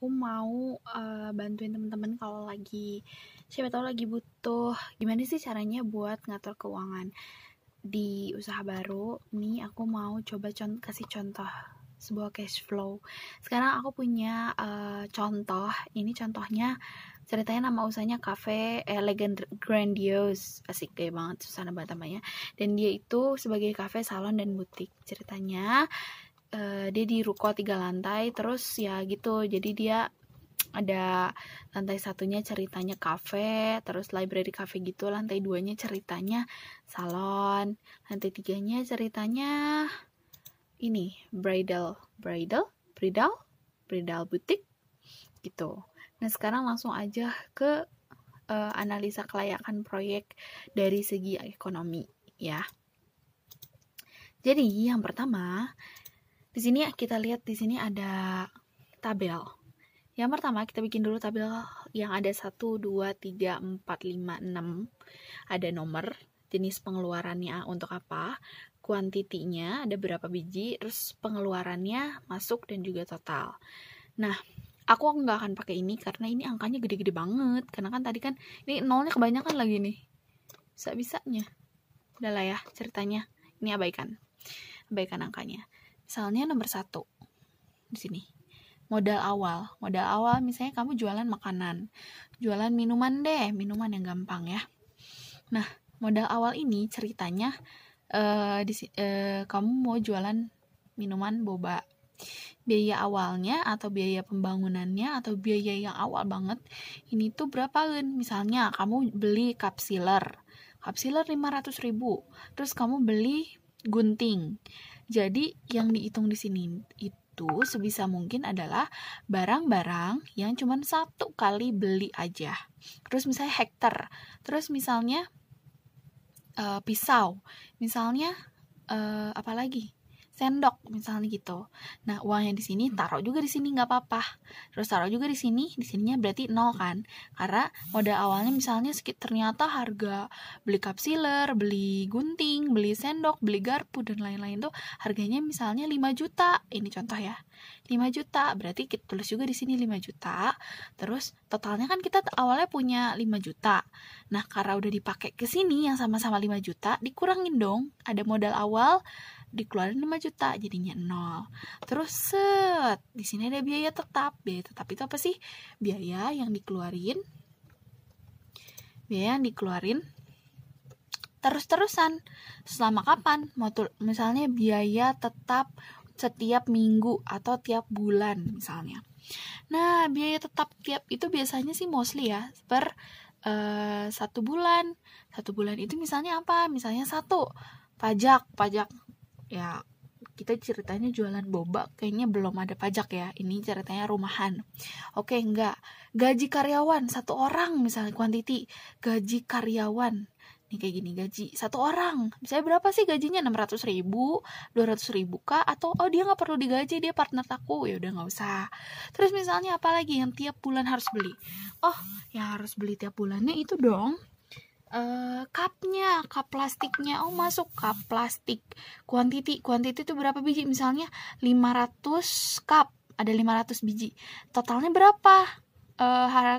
aku mau bantuin teman-teman kalau siapa tahu lagi butuh gimana sih caranya buat ngatur keuangan di usaha baru. Nih aku mau coba kasih contoh sebuah cash flow. Sekarang aku punya contoh. Ini contohnya ceritanya nama usahanya Cafe Elegant Grandiose. Asik kayak banget, susah banget namanya. Dan dia itu sebagai cafe, salon, dan butik. Ceritanya dia di ruko 3 lantai, terus ya gitu, jadi dia ada lantai satunya ceritanya cafe, terus library cafe gitu, lantai 2-nya ceritanya salon, lantai 3-nya ceritanya ini bridal butik gitu. Nah sekarang langsung aja ke analisa kelayakan proyek dari segi ekonomi ya. Jadi yang pertama, di sini kita lihat, di sini ada tabel. Yang pertama kita bikin dulu tabel yang ada 1, 2, 3, 4, 5, 6. Ada nomor, jenis pengeluarannya untuk apa, kuantitinya ada berapa biji, terus pengeluarannya masuk dan juga total. Nah, aku nggak akan pakai ini karena ini angkanya gede-gede banget. Karena kan tadi kan ini nolnya kebanyakan lagi nih. Bisa-bisanya. Udah lah ya ceritanya. Ini abaikan angkanya. Misalnya nomor 1 di sini. Modal awal misalnya kamu jualan makanan, jualan minuman deh, minuman yang gampang ya. Nah, modal awal ini ceritanya kamu mau jualan minuman boba. Biaya awalnya atau biaya pembangunannya atau biaya yang awal banget ini tuh berapa? Misalnya kamu beli cup sealer 500.000, terus kamu beli gunting. Jadi yang dihitung di sini itu sebisa mungkin adalah barang-barang yang cuma 1 kali beli aja. Terus misalnya hektar, terus misalnya pisau, misalnya apalagi sendok misalnya gitu. Nah uangnya di sini taruh juga di sini nggak apa-apa. Terus taruh juga di sininya berarti 0 kan? Karena modal awalnya misalnya ternyata harga beli cup sealer, beli gunting, beli sendok, beli garpu dan lain-lain tuh harganya misalnya 5 juta. Ini contoh ya. 5 juta berarti kita tulis juga di sini 5 juta. Terus totalnya kan kita awalnya punya 5 juta. Nah karena udah dipakai ke sini yang sama-sama 5 juta, dikurangin dong. Ada modal awal dikeluarin 5 juta jadinya 0. Terus di sini ada biaya tetap. Biaya tetap itu apa sih? Biaya yang dikeluarin terus-terusan. Selama kapan? Misalnya biaya tetap setiap minggu atau tiap bulan misalnya. Nah, biaya tetap tiap itu biasanya sih mostly ya per 1 bulan. 1 bulan itu misalnya apa? Misalnya 1 pajak ya, kita ceritanya jualan boba kayaknya belum ada pajak ya, ini ceritanya rumahan. Oke, enggak, gaji karyawan 1 orang misalnya kuantiti gaji karyawan nih kayak gini, gaji 1 orang misalnya berapa sih gajinya, 600.000, 200.000 kah, atau dia nggak perlu digaji, dia partner aku, ya udah nggak usah. Terus misalnya apalagi yang tiap bulan harus beli, yang harus beli tiap bulannya itu dong cup plastiknya. Masuk cup plastik. Kuantiti itu berapa biji? Misalnya 500 cup, ada 500 biji. Totalnya berapa?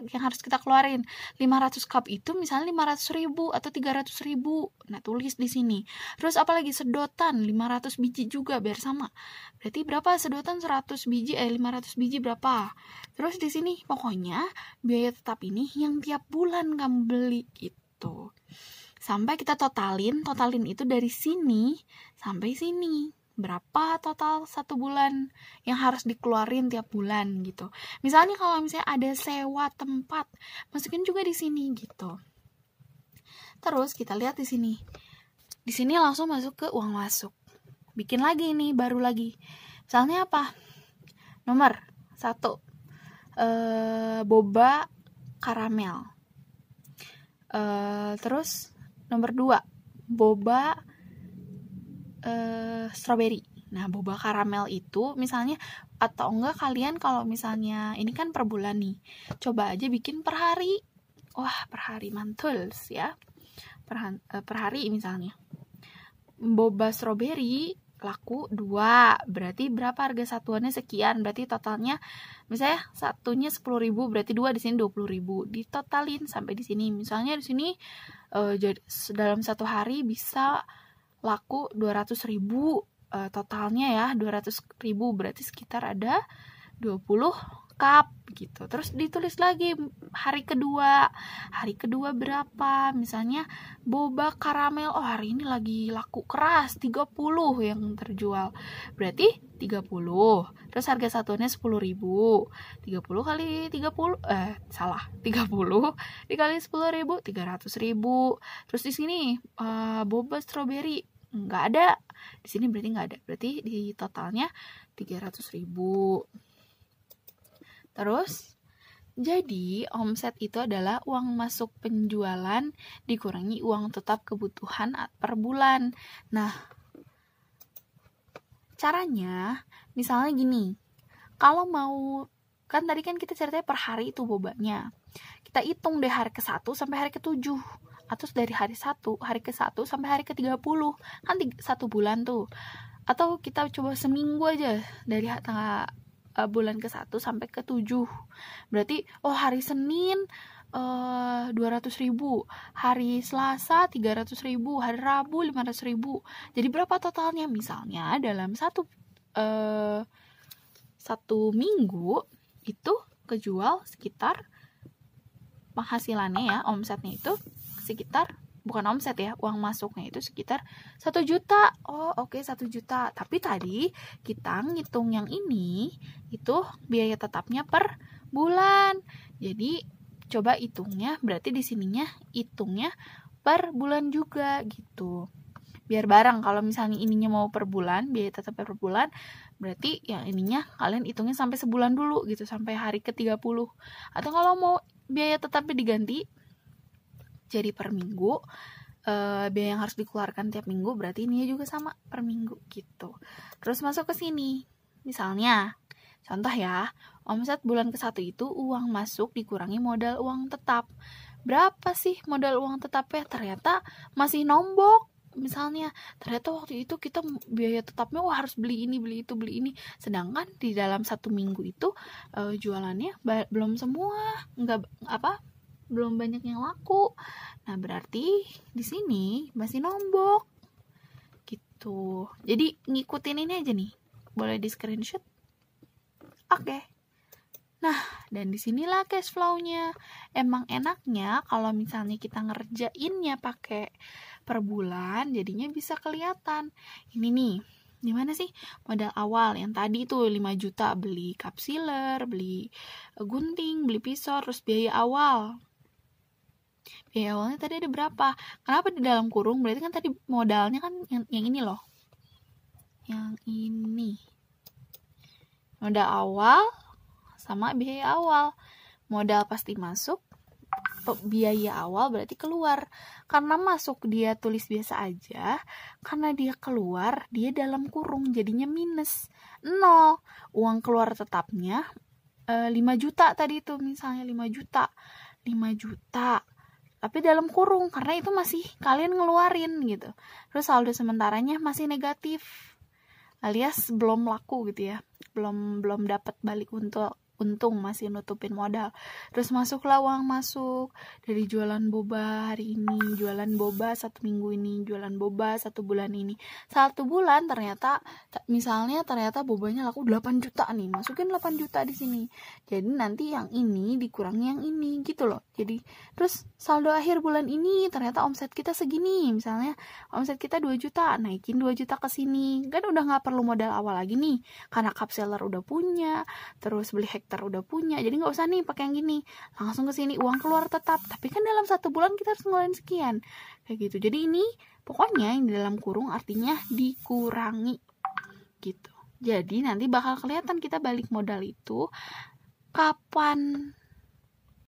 Yang harus kita keluarin 500 cup itu misalnya 500.000 atau 300.000. Nah, tulis di sini. Terus apalagi sedotan 500 biji juga biar sama. Berarti berapa sedotan 100 biji 500 biji berapa? Terus di sini pokoknya biaya tetap ini yang tiap bulan kamu beli gitu. Sampai kita totalin itu dari sini sampai sini. Berapa total 1 bulan yang harus dikeluarin tiap bulan gitu. Misalnya kalau misalnya ada sewa tempat, masukin juga di sini gitu. Terus kita lihat di sini. Di sini langsung masuk ke uang masuk. Bikin lagi nih, baru lagi. Misalnya apa? Nomor 1. Boba karamel. Terus nomor 2 boba strawberry. Nah, boba karamel itu misalnya, atau enggak kalian kalau misalnya ini kan per bulan nih, coba aja bikin per hari. Wah, per hari mantuls ya. Per hari misalnya boba strawberry laku 2, berarti berapa harga satuannya sekian, berarti totalnya misalnya satunya 10.000, berarti 2 di sini 20.000, ditotalin sampai di sini. Misalnya di sini dalam satu hari bisa laku 200.000, totalnya ya 200.000, berarti sekitar ada 20 cup gitu. Terus ditulis lagi hari kedua berapa, misalnya boba karamel, oh hari ini lagi laku keras 30 yang terjual, berarti 30, terus harga satuannya 10.000, 30 kali 30 30 dikali 10.000, 300.000. Terus di sini boba strawberry nggak ada, di sini berarti nggak ada, berarti di totalnya 300.000. Terus, jadi omset itu adalah uang masuk penjualan dikurangi uang tetap kebutuhan per bulan. Nah, caranya misalnya gini, kalau mau, kan tadi kan kita ceritanya per hari itu bobanya, kita hitung deh hari ke-1 sampai hari ke-7, atau dari hari ke-1 sampai hari ke-30, kan 1 bulan tuh. Atau kita coba seminggu aja, dari tanggal bulan ke-1 sampai ke-7. Berarti hari Senin 200.000, hari Selasa 300.000, hari Rabu 500.000. Jadi berapa totalnya? Misalnya dalam satu minggu itu kejual sekitar, penghasilannya ya, omsetnya itu sekitar, bukan omset ya, uang masuknya itu sekitar 1 juta. Oke, 1 juta. Tapi tadi kita ngitung yang ini itu biaya tetapnya per bulan. Jadi coba hitungnya, berarti di sininya hitungnya per bulan juga gitu. Biar bareng, kalau misalnya ininya mau per bulan, biaya tetap per bulan, berarti yang ininya kalian hitungnya sampai sebulan dulu gitu, sampai hari ke-30. Atau kalau mau biaya tetapnya diganti jadi per minggu, biaya yang harus dikeluarkan tiap minggu, berarti ini juga sama per minggu gitu. Terus masuk ke sini, misalnya contoh ya, omset bulan ke-1 itu uang masuk dikurangi modal uang tetap. Berapa sih modal uang tetapnya? Ternyata masih nombok. Misalnya ternyata waktu itu kita biaya tetapnya harus beli ini, beli itu, beli ini, sedangkan di dalam 1 minggu itu jualannya belum semua, belum banyak yang laku. Nah, berarti di sini masih nombok gitu. Jadi ngikutin ini aja nih. Boleh di screenshot. Oke. Nah, dan disinilah cash flow-nya. Emang enaknya kalau misalnya kita ngerjainnya pakai per bulan, jadinya bisa kelihatan. Ini nih, gimana sih modal awal yang tadi tuh 5 juta, beli cup sealer, beli gunting, beli pisau, terus biaya awal. Biaya awalnya tadi ada berapa? Kenapa di dalam kurung? Berarti kan tadi modalnya kan yang ini loh. Yang ini. Modal awal sama biaya awal. Modal pasti masuk, biaya awal berarti keluar. Karena masuk dia tulis biasa aja, karena dia keluar dia dalam kurung, jadinya minus 0. Uang keluar tetapnya 5 juta tadi itu, misalnya 5 juta. Tapi dalam kurung, karena itu masih kalian ngeluarin gitu. Terus saldo sementaranya masih negatif, alias belum laku gitu ya, belum dapat balik untung, masih nutupin modal. Terus masuklah uang masuk dari jualan boba hari ini, jualan boba 1 minggu ini, jualan boba 1 bulan ini. 1 bulan ternyata bobanya laku 8 juta nih, masukin 8 juta di sini. Jadi nanti yang ini dikurangi yang ini gitu loh. Jadi terus saldo akhir bulan ini ternyata omset kita segini, misalnya omset kita 2 juta, naikin 2 juta ke sini. Kan udah nggak perlu modal awal lagi nih, karena cup seller udah punya, terus beli hektar udah punya, jadi nggak usah nih pakai yang gini, langsung ke sini uang keluar tetap. Tapi kan dalam 1 bulan kita harus ngeluarin sekian kayak gitu. Jadi ini pokoknya yang di dalam kurung artinya dikurangi gitu. Jadi nanti bakal kelihatan kita balik modal itu kapan